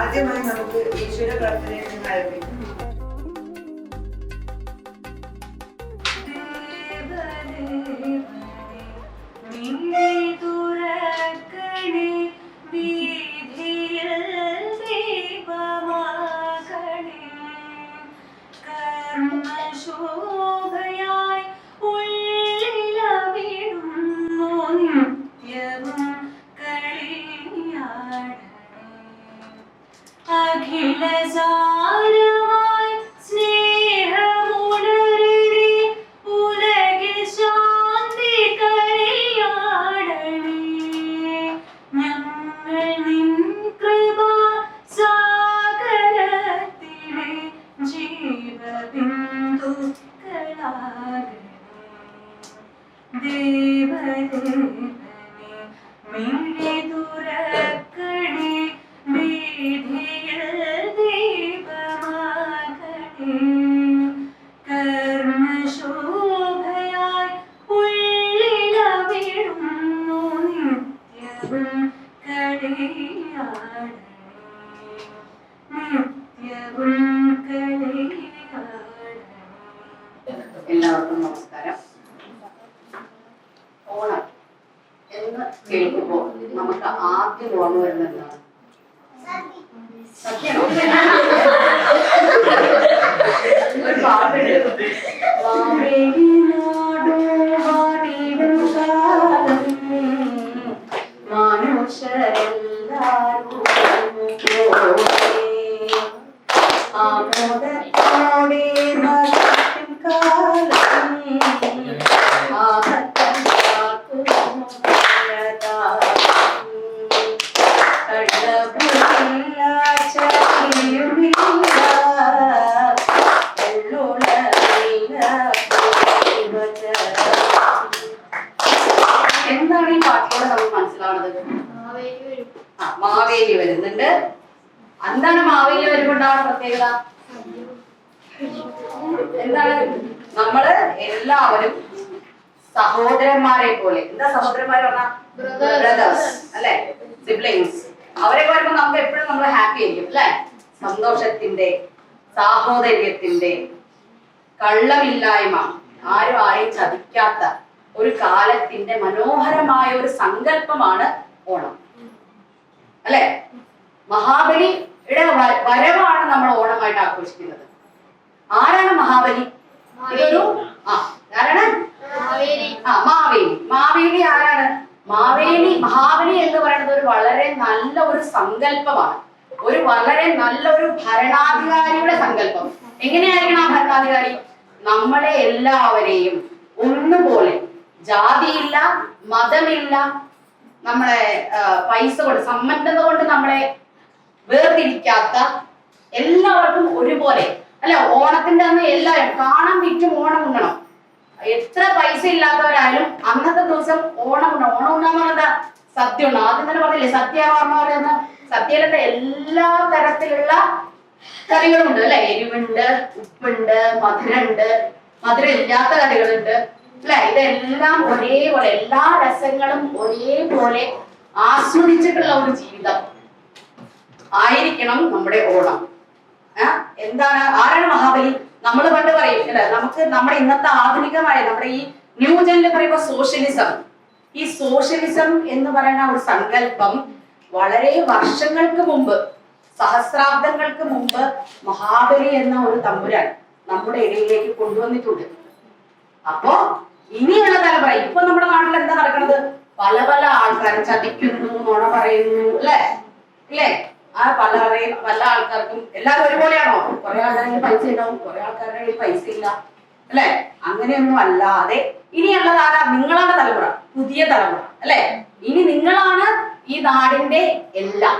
ആദ്യമായി നമുക്ക് ഈശ്വര പ്രാർത്ഥനയിൽ നിന്ന് ആരംഭിക്കാം. എല്ലാവർക്കും നമസ്കാരം. ഓണം എന്ന് കേൾക്കുമ്പോൾ നമുക്ക് ആദ്യം ഓർമ്മ വരുന്നതാണ് സത്യമാണോ? ഒരു പാട്ടുണ്ട്. എന്താണ് ഈ പാട്ടിലൂടെ നമുക്ക് മനസ്സിലാവുന്നത്? മാവേലി വരുന്നുണ്ട്. എന്താണ് മാവേലി വരുമ്പോണ്ടാവുന്ന പ്രത്യേകത? എന്താണ്? നമ്മള് എല്ലാവരും സഹോദരന്മാരെ പോലെ, എന്താ സഹോദരന്മാരെ പറഞ്ഞ ബ്രദേഴ്സ് അല്ലെ, സിബ്ലിങ്സ്, അവരെ വരുമ്പോ നമുക്ക് എപ്പോഴും നമ്മൾ ഹാപ്പി ആയിരിക്കും അല്ലെ. സന്തോഷത്തിന്റെ, സാഹോദര്യത്തിന്റെ, കള്ളമില്ലായ്മ, ആരും ആരെയും ചതിക്കാത്ത ഒരു കാലത്തിന്റെ മനോഹരമായ ഒരു സങ്കല്പമാണ് ഓണം അല്ലെ. മഹാബലിയുടെ വരവാണ് നമ്മൾ ഓണമായിട്ട് ആഘോഷിക്കുന്നത്. ആരാണ് മഹാബലി? ഇതൊരു ആരാണ്? മാവേലി. മാവേലി ആരാണ്? മഹാബലി എന്ന് പറയുന്നത് ഒരു വളരെ നല്ല ഒരു സങ്കല്പമാണ്, ഒരു വളരെ നല്ല ഒരു ഭരണാധികാരിയുടെ സങ്കല്പം. എങ്ങനെയായിരിക്കണം ആ ഭരണാധികാരി? നമ്മളെ എല്ലാവരെയും ഒന്നുപോലെ, ജാതിയില്ല, മതമില്ല, നമ്മളെ പൈസ കൊണ്ട്, സമ്പന്നത കൊണ്ട് നമ്മളെ വേർതിരിക്കാത്ത, എല്ലാവർക്കും ഒരുപോലെ അല്ലെ. ഓണത്തിന്റെ അന്ന് എല്ലാവരും കാണാൻ വിറ്റും ഓണം ഉണ്ണണം. എത്ര പൈസ ഇല്ലാത്തവരായാലും അന്നത്തെ ദിവസം ഓണം ഉണ്ണണം. ഓണം ഉണ്ണാന്ന് പറഞ്ഞാൽ സദ്യ ഉണ്ണണം. ആദ്യം തന്നെ പറഞ്ഞില്ലേ, സദ്യവാർമ്മ പറയുന്ന സദ്യയിലത്തെ എല്ലാ തരത്തിലുള്ള കറികളുണ്ട് അല്ലെ. എരിവുണ്ട്, ഉപ്പുണ്ട്, മധുരമുണ്ട്, മധുരം ഇല്ലാത്ത കറികളുണ്ട് അല്ലെ. ഇതെല്ലാം ഒരേപോലെ, എല്ലാ രസങ്ങളും ഒരേപോലെ ആസ്വദിച്ചിട്ടുള്ള ഒരു ജീവിതം ആയിരിക്കണം നമ്മുടെ ഓണം. എന്താണ്? ആരാണ് മഹാബലി? നമ്മൾ പണ്ട് പറയും അല്ലെ, നമുക്ക് നമ്മുടെ ഇന്നത്തെ ആധുനികമായ നമ്മുടെ ഈ ന്യൂ ജനിൽ പറയുമ്പോ സോഷ്യലിസം. ഈ സോഷ്യലിസം എന്ന് പറയുന്ന ഒരു സങ്കല്പം വളരെ വർഷങ്ങൾക്ക് മുമ്പ്, സഹസ്രാബ്ദങ്ങൾക്ക് മുമ്പ് മഹാബലി എന്ന ഒരു തമ്പുരാൻ നമ്മുടെ ഇടയിലേക്ക് കൊണ്ടുവന്നിട്ടുണ്ട്. അപ്പോ ഇനിയുള്ള തലമുറ, ഇപ്പൊ നമ്മുടെ നാട്ടിൽ എന്താ നടക്കുന്നത്? പല പല ആൾക്കാരും ചതിക്കുന്നു, നുണ പറയുന്നു അല്ലെ. ആ പല ആൾക്കാർക്കും എല്ലാവരും ഒരുപോലെയാണോ? കുറെ ആൾക്കാരുടെ പൈസ ഉണ്ടാവും, കുറെ ആൾക്കാരുടെ കയ്യിൽ പൈസ ഇല്ല അല്ലെ. അങ്ങനെയൊന്നും അല്ലാതെ ഇനിയുള്ളത് ആരാ? നിങ്ങളാണ് തലമുറ, പുതിയ തലമുറ അല്ലെ. ഇനി നിങ്ങളാണ് ഈ നാടിന്റെ എല്ലാം.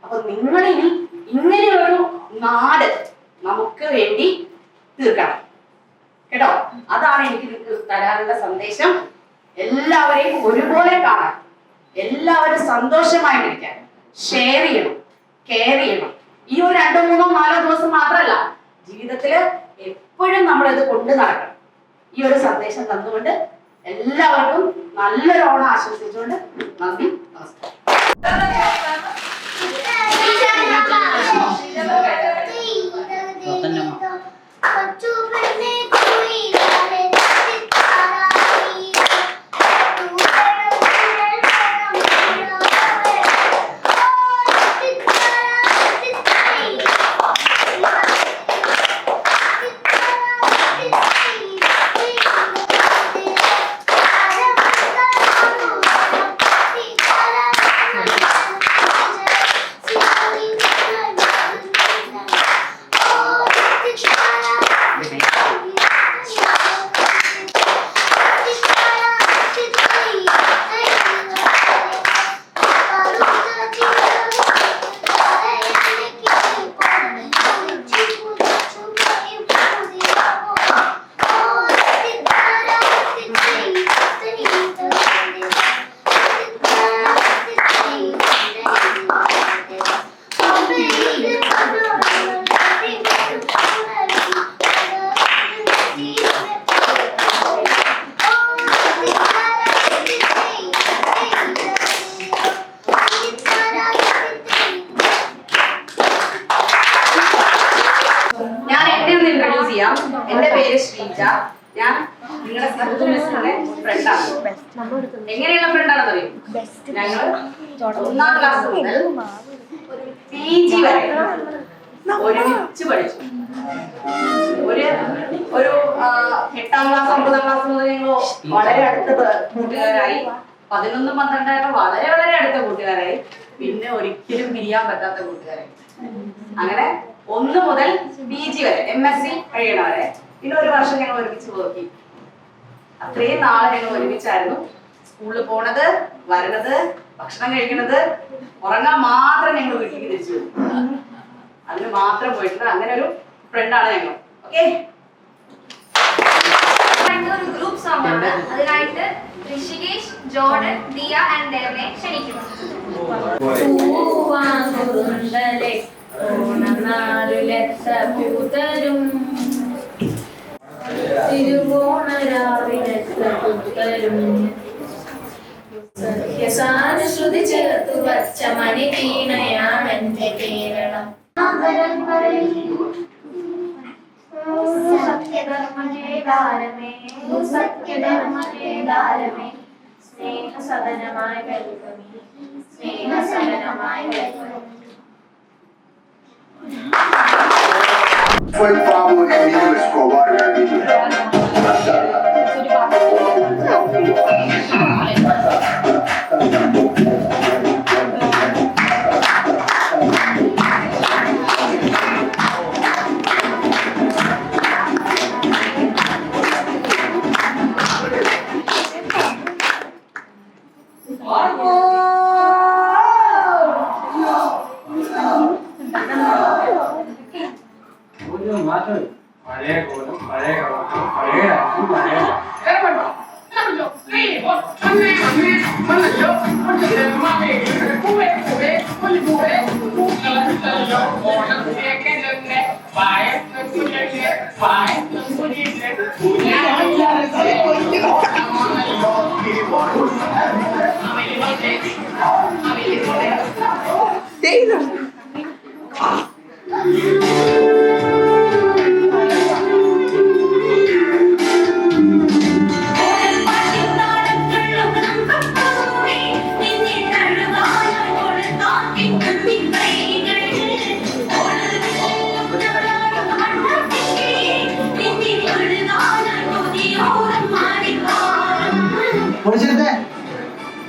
അപ്പൊ നിങ്ങൾ ഇനി ഇങ്ങനെയൊരു നാട് നമുക്ക് വേണ്ടി തീർക്കണം കേട്ടോ. അതാണ് എനിക്ക് നിങ്ങൾക്ക് തരാനുള്ള സന്ദേശം. എല്ലാവരെയും ഒരുപോലെ കാണാൻ, എല്ലാവരും സന്തോഷമായിട്ടിരിക്കാൻ, ഷെയർ ചെയ്യണം, കെയർ ചെയ്യണം. ഈ ഒരു 2, 3, 4 ദിവസം മാത്രമല്ല, ജീവിതത്തില് എപ്പോഴും നമ്മൾ ഇത് കൊണ്ട് നടക്കണം. ഈ ഒരു സന്ദേശം തന്നുകൊണ്ട് എല്ലാവർക്കും നല്ലൊരു ഓണം ആശംസിച്ചുകൊണ്ട് നന്ദി, നമസ്കാരം. എന്റെ പേര് ശ്രീജ. ഞാൻ നിങ്ങളുടെ സബ്ജു മിസ്സിന്റെ ഫ്രണ്ടാണ്. എങ്ങനെയുള്ള ഫ്രണ്ടാണെന്ന് അറിയും? ഞങ്ങൾ 1ാം ക്ലാസ് മുതൽ PG വരെ ഒരുമിച്ച് പഠിച്ചു. ഒരു 8ാം ക്ലാസ് 9ാം ക്ലാസ് മുതൽ ഞങ്ങൾ വളരെ അടുത്ത കൂട്ടുകാരായി. 11, 12 വളരെ വളരെ അടുത്ത കൂട്ടുകാരായി. പിന്നെ ഒരിക്കലും പിരിയാൻ പറ്റാത്ത കൂട്ടുകാരായി. അങ്ങനെ 1 മുതൽ PG വരെ MSc കഴിയണ വരെ. പിന്നെ 1 വർഷം ഞങ്ങൾ ഒരുമിച്ച് പോയി. അത്രയും നാളെ ഞങ്ങൾ ഒരുമിച്ചായിരുന്നു. സ്കൂളിൽ പോണത്, വരണത്, ഭക്ഷണം കഴിക്കണത്, ഉറങ്ങാൻ മാത്രം ഞങ്ങൾ വീട്ടിലേക്ക് തിരിച്ചു പോകും. അതിന് മാത്രം പോയിട്ടുണ്ട്. അങ്ങനെ ഒരു ഫ്രണ്ടാണ് ഞങ്ങൾ. ഓക്കെ, ഒരു ഗ്രൂപ്പ് സോങ് ആണ്. അതിനായിട്ട് ഋഷികേഷ്, ജോർഡൻ, ദിയ ആൻഡ് ദേവനെ ക്ഷണിക്കുന്നു. ശ്രുതി ചേർത്തു വച്ച മണി വീണയാണെന്റെ Keralam. സത്യധർമ്മജയദാരമേ സ്നേഹസദനമായി വെൽക്കമേ, സ്നേഹസദനമായി വെൽക്കമേ. Fue Pablo Emilio Escobar Gaviria. പഴയ കോലം, പഴയ കളക്കം, പഴയ രാജ്യം, പഴയ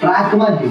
ട്രാക്ക് മാറ്റി.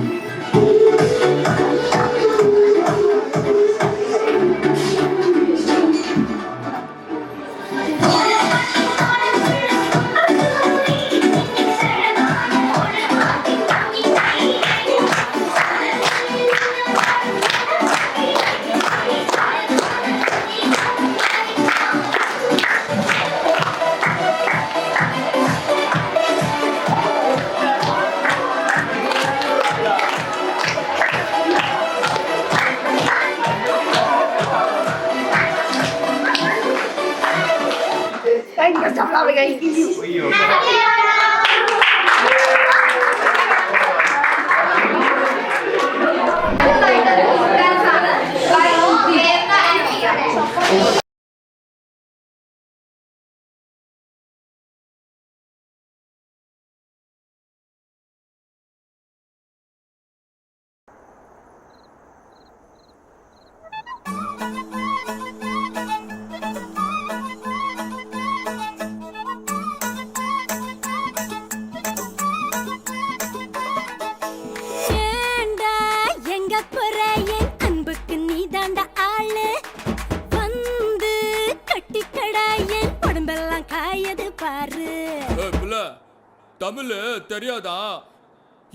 தமிழ் தெரியாதா?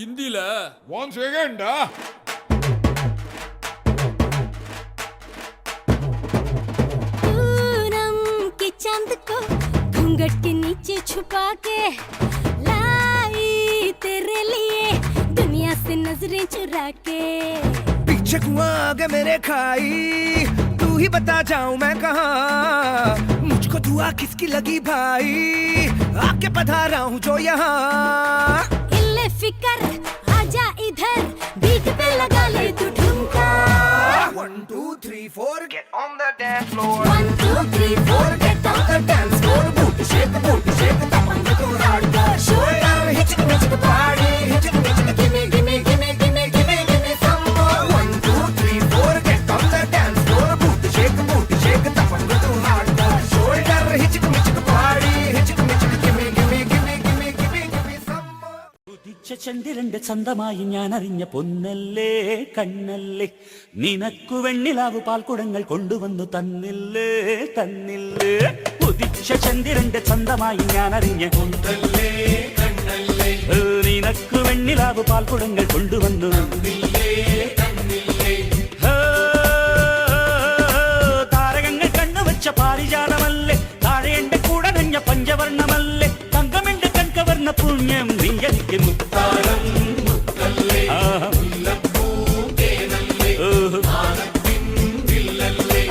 ஹிந்தில ஒன் செகண்டா. पूनम के चांद को घूंघट के नीचे छुपा के लाई तेरे लिए दुनिया से नजरें चुरा के. पीछे कुआं आगे मेरे खाई, तू ही बता जाऊं मैं कहाँ. मुझको दुआ किसकी लगी भाई, आके पधारा हूँ जो यहाँ. इल्ले फिकर आजा इधर, बीट पे लगा ले तू ठुमका. 1 2 3 4 get on the dance floor. 1 2 3 4 get on the dance floor. ചന്ദ്രന്റെ ചന്തമായി ഞാൻ അറിഞ്ഞ പൊന്നല്ലേ കണ്ണല്ലേ നിനക്കു വെണ്ണിലാവു പാൽക്കുടങ്ങൾ കൊണ്ടുവന്നു തന്നില്ലേ തന്നില്ലേ ഉദിച്ച ചന്ദ്രന്റെ ചന്തമായി ഞാൻ അറിഞ്ഞ പൊന്നല്ലേ കണ്ണല്ലേ നിനക്കു വെണ്ണിലാവു പാൽക്കുടങ്ങൾ കൊണ്ടുവന്നു തന്നില്ലേ തന്നില്ലേ താരകങ്ങൾ കണ്ണുവച്ച പാരിജാതമല്ലേ താഴെ എന്റെ കൂടെ നഞ്ഞ പഞ്ചവർണ്ണമല്ലേ തങ്കമെന്റെ കൺകവർണ്ണ പുണ്യം നീ എനിക്ക് മുത്താരം മുത്തല്ലേ മുല്ലപ്പൂ തേനല്ലേ മാനത്തിൻ വില്ലല്ലേ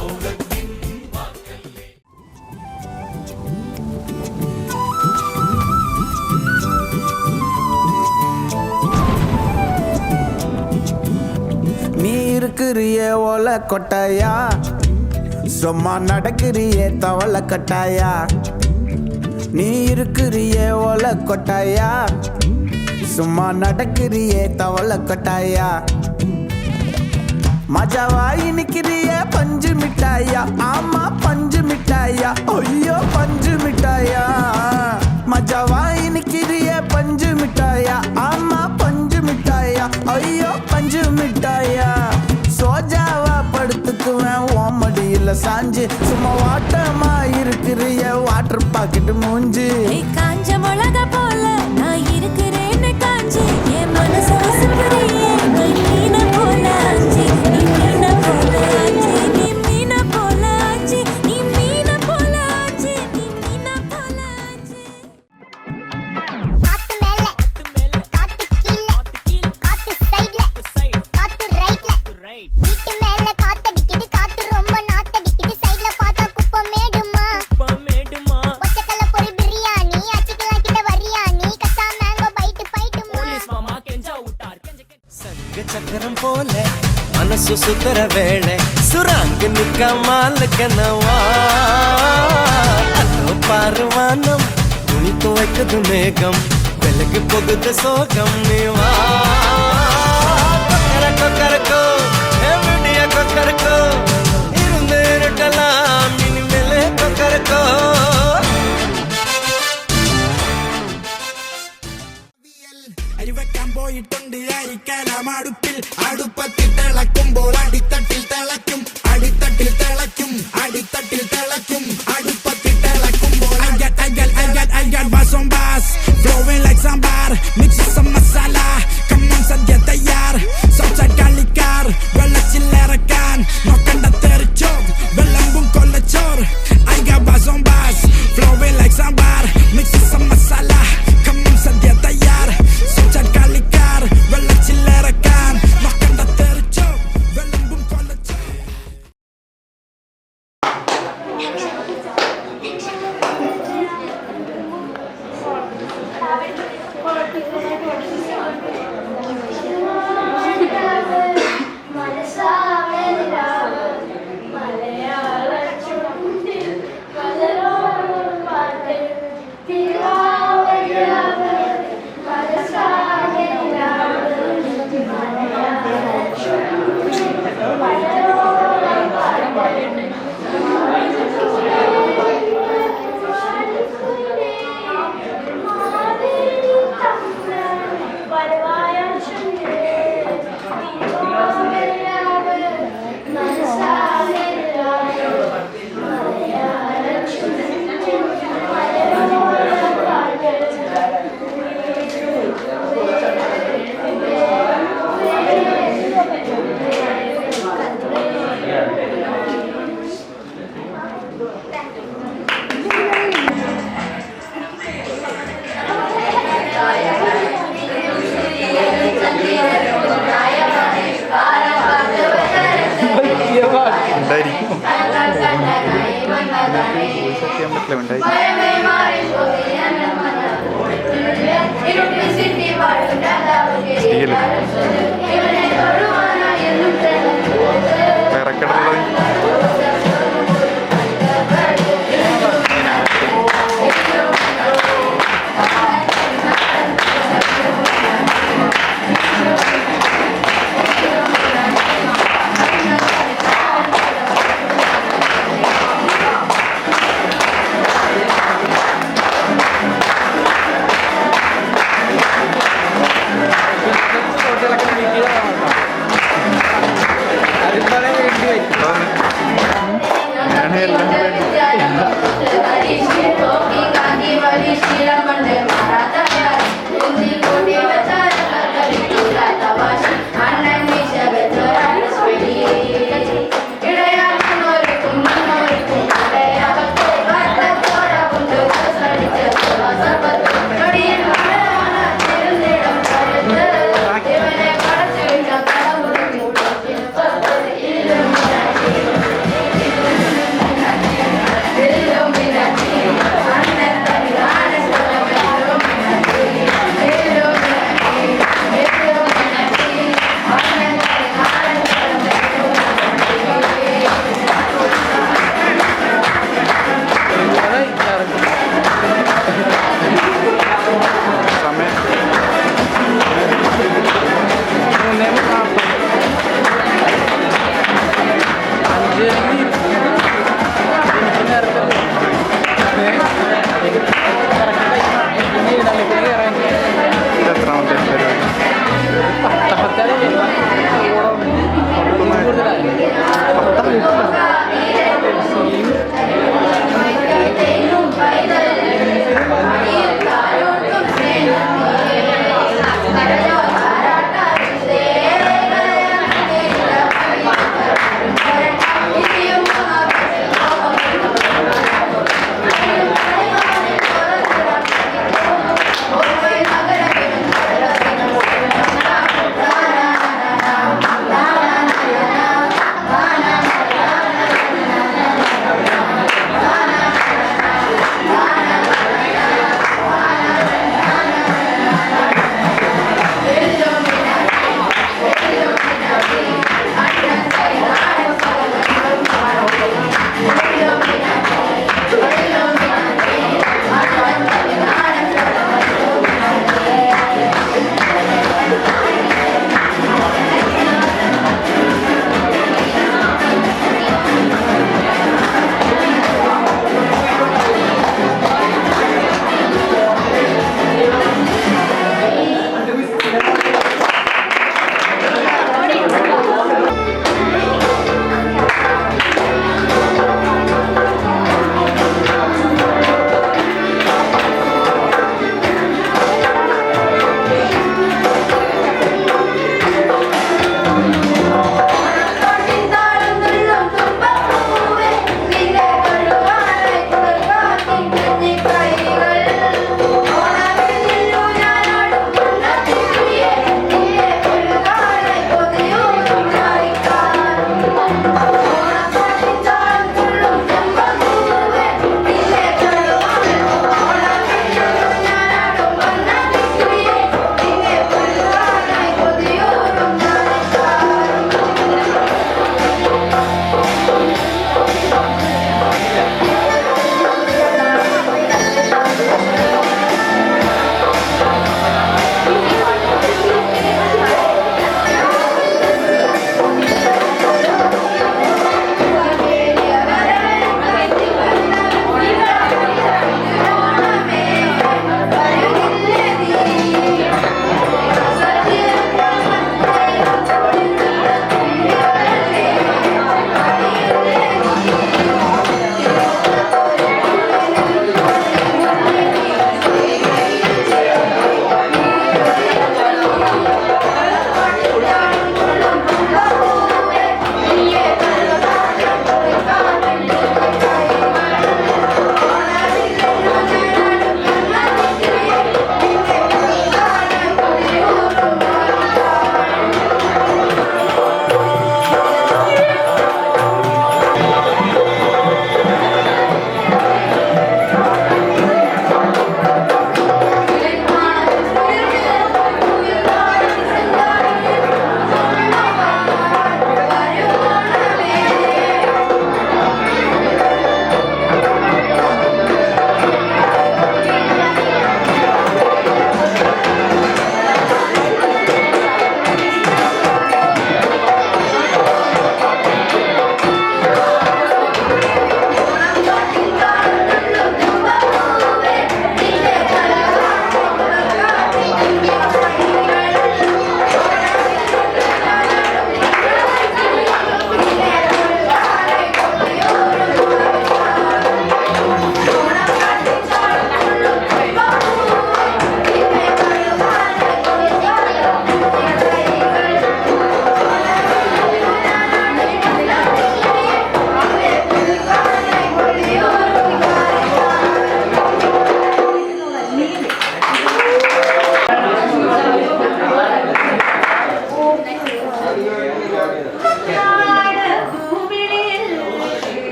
ഔദത്തിൻ വാക്കല്ലേ நீ இருக்கிறிய ஓலை கொட்டாயா சும்மா நடக்கிறிய தவளை கட்டாயா நீ இருக்கிறிய ஓலை கொட்டாயா சும்மா நடக்கிறிய தவளை கட்டாயா மஜாவாய் நிக்கிறிய பஞ்சு மிட்டாயா ஆமா பஞ்சு மிட்டாயா ஐயோ பஞ்சு மிட்டாயா மஜாவாய் நிக்கிறிய பஞ்சு மிட்டாயா ஆமா பஞ்சு மிட்டாயா ஐயோ பஞ்சு மிட்டாயா சோஜாவா படுத்துக்குவேன் ஓமடியில் சாஞ்சு சும்மா வாட்டமா இருக்கிறிய வாட்டர் பாக்கெட் மூஞ்சி காஞ்ச மிளகா போல நான் இருக்கிறேன்னு காஞ்சி என் மனசு வசுக்கிறியே நீ மீன போல ஆஞ்சி நீ மீன போல ஆஞ்சி நீ மீன போல ஆஞ்சி நீ மீன போல ஆஞ்சி நீ மீன போல ஆஞ்சி காத்து மேல காத்து கீழ காத்து சைடுல காத்து ரைட்ல வீட்டு மேல காத்தடிக்குது காத்து ரொம்ப நாத்தடிக்குது சைடுல பார்த்தா குப்பை மேடுமா ஒச்சக்கல்ல பொரி பிரியாணி அச்சிக்கலாம் கிட்ட வரியாணி கச்சா மேங்கோ பைட்டு பைட்டுமா சக்கரம் போல மனசு சுத்தர வேளை சுராங்கு நிக்க மாலுக்கனவா அதோ பார்வானம் துணி துவைக்குது மேகம் விலகு போகுது சோகம் நீவா கொக்கரக்கோ எவிடிய கொக்கரக்கோ இருந்து இருட்டலாம் இனிமேலே கொக்கரக்கோ അരിവെക്കാൻ പോയിട്ടുണ്ട് അരിക്കലാം അടുപ്പിൽ അടുപ്പത്തിൽ തിളക്കുമ്പോൾ അടിത്തട്ടിൽ തിളയ്ക്കും അടിത്തട്ടിൽ തിളയ്ക്കും അടിത്തട്ടിൽ തിളയ്ക്കും അടുപ്പത്തിൽ തിളക്കുമ്പോൾ I got bass on bass flowing like sambar mix some masala come on സദ്യ തയ്യാർ സംസാരിക്കാർ വെള്ളച്ചില്ലിറക്കാൻ നോക്കണ്ട തെറിച്ചോ വെള്ളമ്പും കൊല്ലച്ചോർ I got bass on bass flowing like sambar mix some masala come on സദ്യ തയ്യാർ സംസാരിക്കാർ വെള്ളച്ചില്ലിറക്കാൻ നോക്കണ്ട തെറിച്ചോ വെള്ളമ്പും കൊല്ലച്ചോർ Thank you.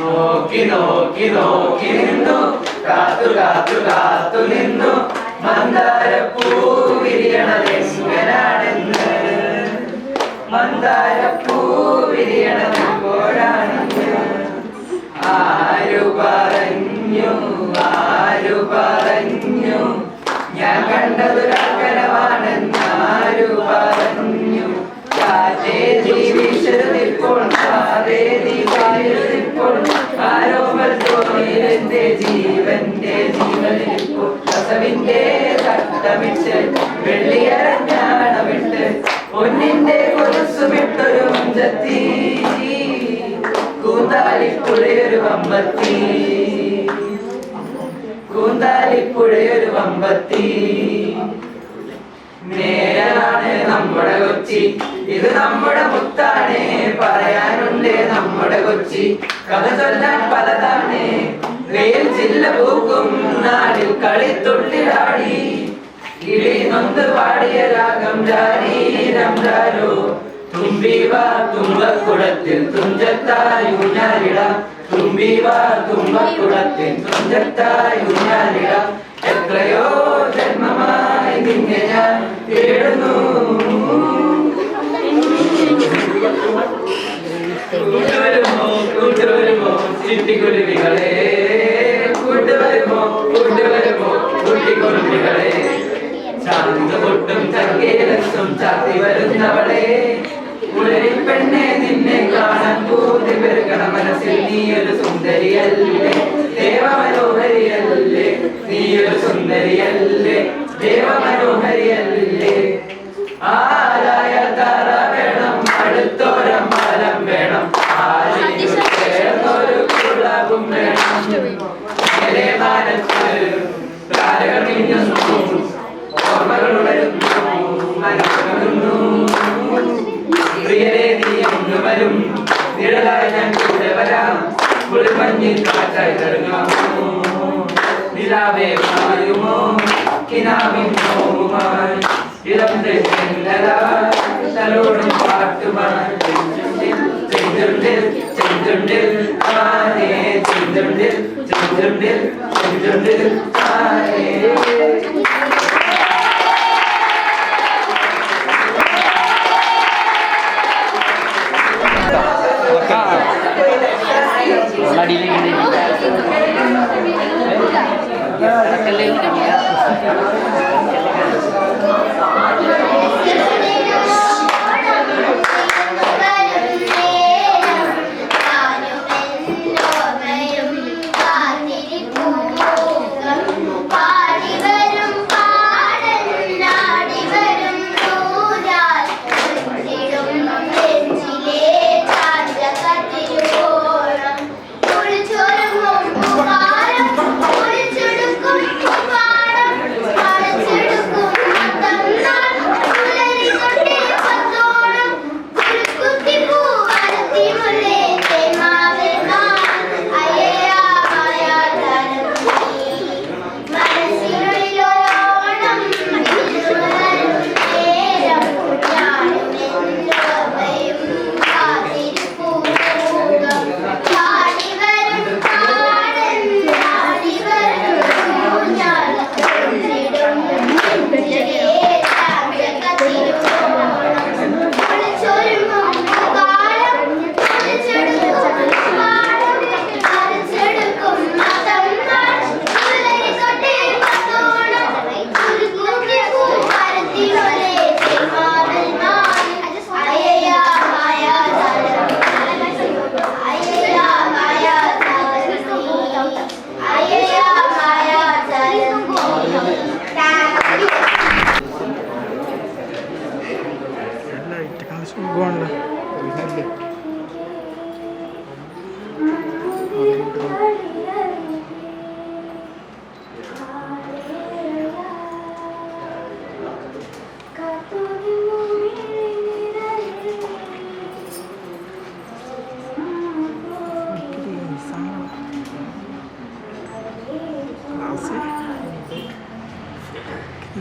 നോക്കി നോക്കി നോക്കി നിന്നു കാത്തു കാത്തു കാത്തു നിന്നു മന്ദാരപ്പൂ വിരിയണതെങ്ങനാണെന്ന് മന്ദാരപ്പൂ വിരിയണമെപ്പോഴാണെന്ന് ആരു പറഞ്ഞു ആരു പറഞ്ഞു ഞാൻ കണ്ടതൊരാക്കരമാണെന്നാരു പറഞ്ഞു കാറ്റേതി വീശരുതിപ്പോൾ കാവേരി വായുതിപ്പോൾ ആരോമൽ തോന്നിയിലെന്റെ ജീവന്റെ ജീവനിപ്പോൾ കസവിന്റെ തട്ടമിട്ട് വെള്ളിയരഞ്ഞാണമിട്ട് പൊന്നിന്റെ കൊലുസുമിട്ടൊരു മഞ്ചത്തി കൂന്താലിപ്പുഴയൊരു വമ്പത്തി കൂന്താലിപ്പുഴയൊരു വമ്പത്തി നേരാണ് നമ്മുടെ കൊച്ചി ഇത് നമ്മുടെ മുത്താണ് പറയാനുണ്ട് നമ്മുടെ കൊച്ചി കഥ ചൊല്ലാൻ പലതാണ് വേൽ ജില്ല പൂക്കും നാടിൽ കളിത്തൊട്ടിലാടി കിളി നൊന്ത് പാടിയ രാഗം രാരീരം രാരോ തുമ്പിവാ തുമ്പക്കുടത്തിൽ തുഞ്ചത്തായൂഞ്ഞാലിടാം തുമ്പിവാ തുമ്പക്കുടത്തിൽ തുഞ്ചത്തായൂഞ്ഞാലിടാം എത്രയോ ജന്മമായി നിന്നെ ഞാൻ തേടുന്നു കൂട്ടുവരുമോ കൂട്ടുവരുമോ ചിട്ടിക്കുരുവികളെ കൂട്ടുവരുമോ കൂട്ടുവരുമോ കുട്ടിക്കുരുവികളെ ചാന്ത് പൊട്ടും ചർക്കേലസും ചാത്തി വരുന്നവളെ ഉളരി പെണ്ണെ നിന്നെ കാണാൻ കൂതി പെരുകണ മനസ്സിൽ നീയൊരു സുന്ദരിയല്ലേ ദേവമനോഹരിയല്ലേ നീയൊരു സുന്ദരിയല്ലേ ദേവമനോഹരിയല്ലേ ആരായ തറ വേണം അടുത്തോരം മലം വേണം ആരിനും ചേർന്നൊരു കുളവും വേണം മേലെ മാനത്ത് താരകൾ മിന്നുന്നു ഓർമ്മകൾ ഉണരുന്നു മനസ്സുണരുന്നു പ്രിയരെ നീ അങ്ങ് വരും നിഴലായി ഞാൻ കൂടെ വരാം കുളിമഞ്ഞിൽ കാറ്റായി തരുങ്ങാമോ നിലാവേ മാറുമോ കിനാവിൻ നോവുമായി ഇളം തലോടും പാട്ടുമായി ചെഞ്ചുണ്ടിൽ ചെഞ്ചുണ്ടിൽ ആനേ ചെഞ്ചുണ്ടിൽ ചെഞ്ചുണ്ടിൽ ചെഞ്ചുണ്ടിൽ ആനേ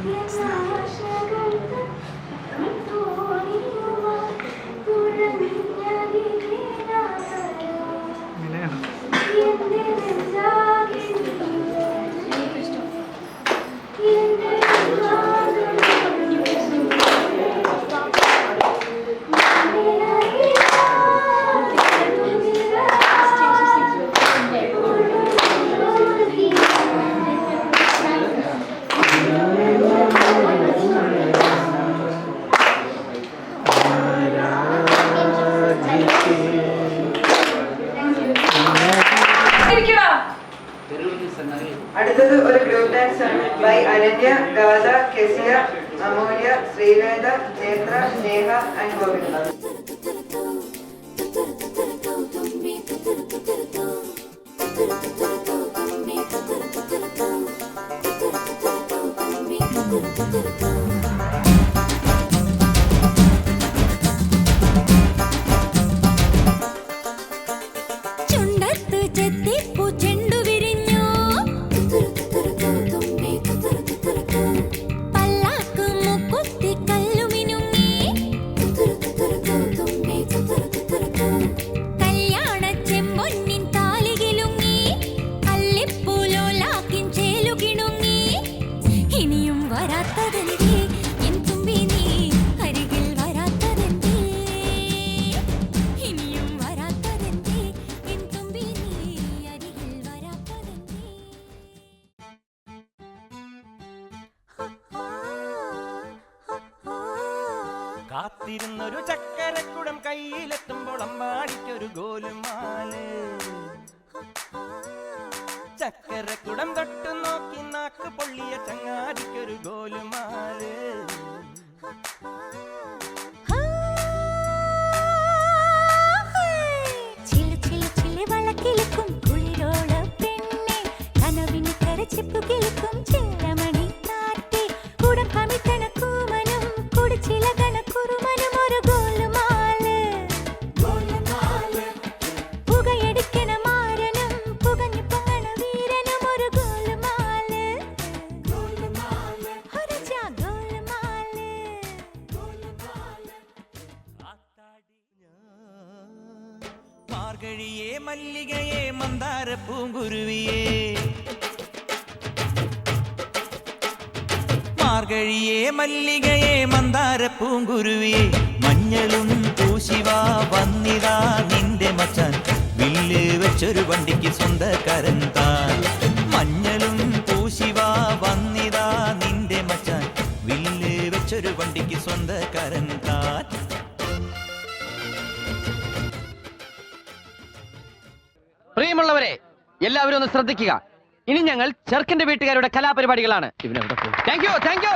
Yes. രാധ, കെസിയ, അമൂല്യ, ശ്രീവേദ, നേത്ര, സ്നേഹ ആൻഡ് ഗോവിന്ദ. ചുണ്ടത്ത് ചെത്തിപ്പൂ ചെണ്ടു വിരിഞ്ഞു പല്ലാക്ക് മുക്കുത്തി കല്ലുമിനുങ്ങി കല്യാണ ചെമ്പൊന്നിൻ താലികിലുങ്ങി കല്ലിപ്പൂലോലാക്കിൻ ചേലുകിണുങ്ങി ഇനിയും വരാത്തതെന്തേ എൻ തുമ്പി നീ അരികിൽ വരാത്തതെന്തേ ഇനിയും വരാത്തതെന്തേ എൻ തുമ്പി നീ അരികിൽ വരാത്തതെന്തേ കാത്തിരുന്നൊരു ചക്കരക്കുടം കയ്യിലെത്തുമ്പോൾ അമ്മാടിക്കൊരു ഗോലുമാല്. ചക്കരക്കുടം തൊട്ടു നോക്കി നാക്ക് പൊള്ളിയ ചങ്ങാടിക്കൊരു ഗോലുമാല്. ചില ചില ചില വളക്കിലുക്കും കുളിരോള പെണ്ണെ കനവിന് കരച്ചിപ്പു കിളുക്കും ചെല്ലമണി കാറ്റേ കുട കമിത്തണ കൂമനും കുടിച്ചില കണക്കുറുമനും ഒരു ഗോലുമാല് പുകയടിക്കണ മാരനും പുകഞ്ഞു പൊങ്ങണ വീരനും ഒരു ഗോലുമാല് ഒരു ഗോലുമാല്. മാർഗഴിയേ മല്ലികയെ മന്ദാര പൂങ്കുരുവിയേ, മാർഗഴിയേ മല്ലികയെ മന്ദാര പൂങ്കുരുവിയെ, മഞ്ഞളും പൂശിവാ വന്നിതാ നിന്റെ മച്ചാൻ, വില്ല് വെച്ചൊരു വണ്ടിക്ക് സ്വന്തക്കാരൻ താൻ. മഞ്ഞളും പൂശിവാ വന്നിതാ നിന്റെ മച്ചാൻ, വില്ല് വെച്ചൊരു വണ്ടിക്ക് സ്വന്തക്കാരൻ താൻ. പ്രിയമുള്ളവരെ, എല്ലാവരും ഒന്ന് ശ്രദ്ധിക്കുക. ഇനി ഞങ്ങൾ ചെറുക്കന്റെ വീട്ടുകാരുടെ കലാപരിപാടികളാണ്. Thank you, thank you.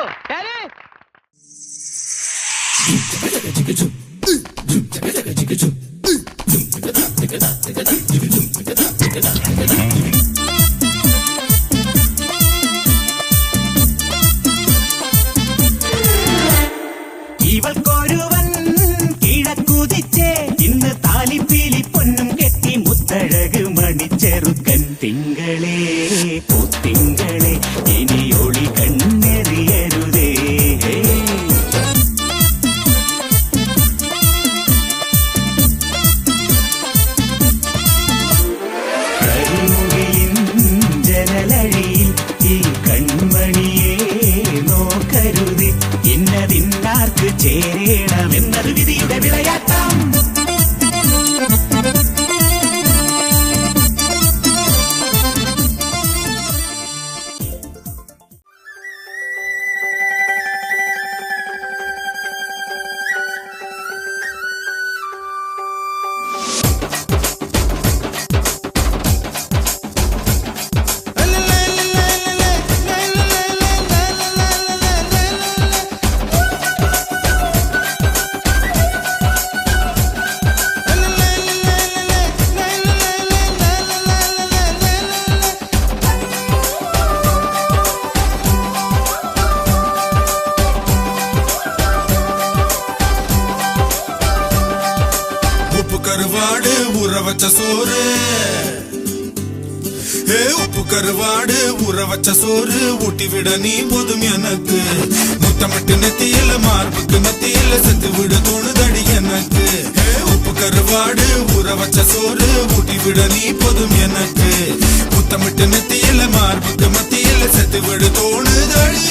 ഇവൾക്കൊരുവൻ കിഴക്കുതിച്ചേ, ഇന്ന് താലിപ്പീലി പൊന്നും കെട്ടി മുത്തഴക് മണിച്ചെറുക്കൻ. തിങ്കളേ പൂത്തിങ്കളെ ഇനി ഒളി കണ്ണെറിയരുതേ. കരിമുകിലിൻ ജനലഴിയിൽ ഈ കൺമണിയെ നോക്കരുത്, ഇന്നതിന്നാർക്ക് ചേരണമെന്നത് വിധിയുടെ വിളയാട്ടം. கருவாடு ஊற வச்ச சோறு, உப்பு கருவாடு ஊற வச்ச சோறு ஊட்டி விட நீ போதும் எனக்கு. முத்தமிட்டு நெத்தியில மார்புக்கு மத்தியில செத்து விட தோணுதடி எனக்கு. உப்பு கருவாடு ஊற வச்ச சோறு ஊட்டி விட நீ போதும் எனக்கு. முத்தமிட்டு நெத்தியில மார்புக்கு மத்தியில செத்து விட தோணுதடி.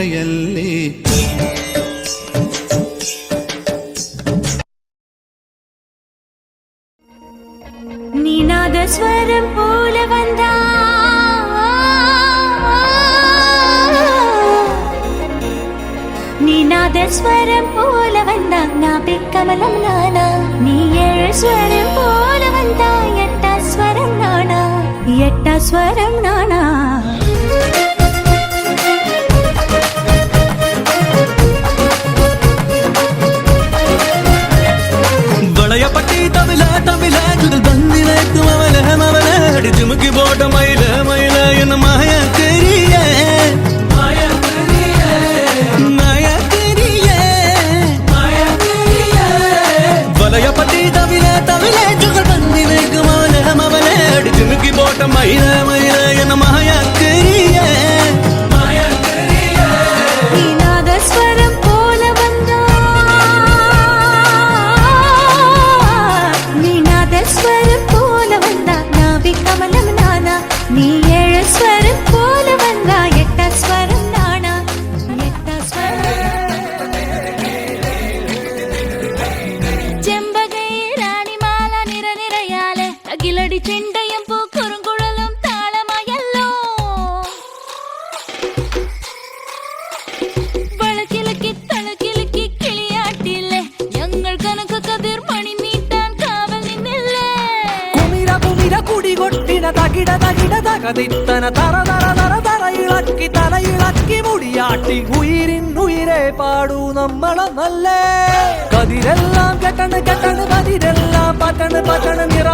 കരയല്ലേ. നിനാദ സ്വരം പോലെ വന്നാ നിനാദ സ്വരം പോലെ വന്നാ നാഭികമലം നാനാ. നീ ഏഴ് സ്വരം പോലെ വന്നാ എട്ട സ്വരം നാനാ. എട്ട സ്വരം നാനാ. വളയപ്പട്ടി തമില തമില ചുടൽ ബന്ദിലേക്കും അവലെ അടിച്ചുമുക്കി പോട്ട മയില മയില എന്ന മായക്കരിയേ വളയപ്പട്ടി തമില തമില ചുടൽ ബന്ദിലേക്കും അവലെ അടിച്ചുമുക്കി പോട്ട മയില മയില എന്ന മായക്കരിയേ. നിനാദ സ്വരം പോലെ വന്നാ നിനാദ സ്വരം പോലെ വന്നാ നാഭികമലം നാനാ. നീ ഏഴ് സ്വരം പോലെ വന്നാ എട്ട സ്വരം നാനാ. എട്ട സ്വരം. ചെമ്പകയിലാണിമാല നിറനിറയാലെ അകിലടി ചെണ്ടയും പൂക്കുറുങ്കുഴലും താളമായല്ലോ. വളക്കിലക്കി തളക്കിലക്കി കിളിയാട്ടില്ലേ ഞങ്ങൾ കനക കതിർ മണി നീട്ടാൻ കാവൽ നിന്നില്ലേ. കുമിര കുമിര കുടികൊട്ടിന തകിട തകിട തകതിത്തന തറ തറ തറ തറ ഇളക്കി തലയിളക്കി മുടിയാട്ടി ഉയിരിൻ ഉയിരെ പാടൂ നമ്മളൊന്നല്ലേ. കതിരെല്ലാം കെട്ടണ് കെട്ടണ് കതിരെല്ലാം പറ്റണ് പറ്റണ് നിറ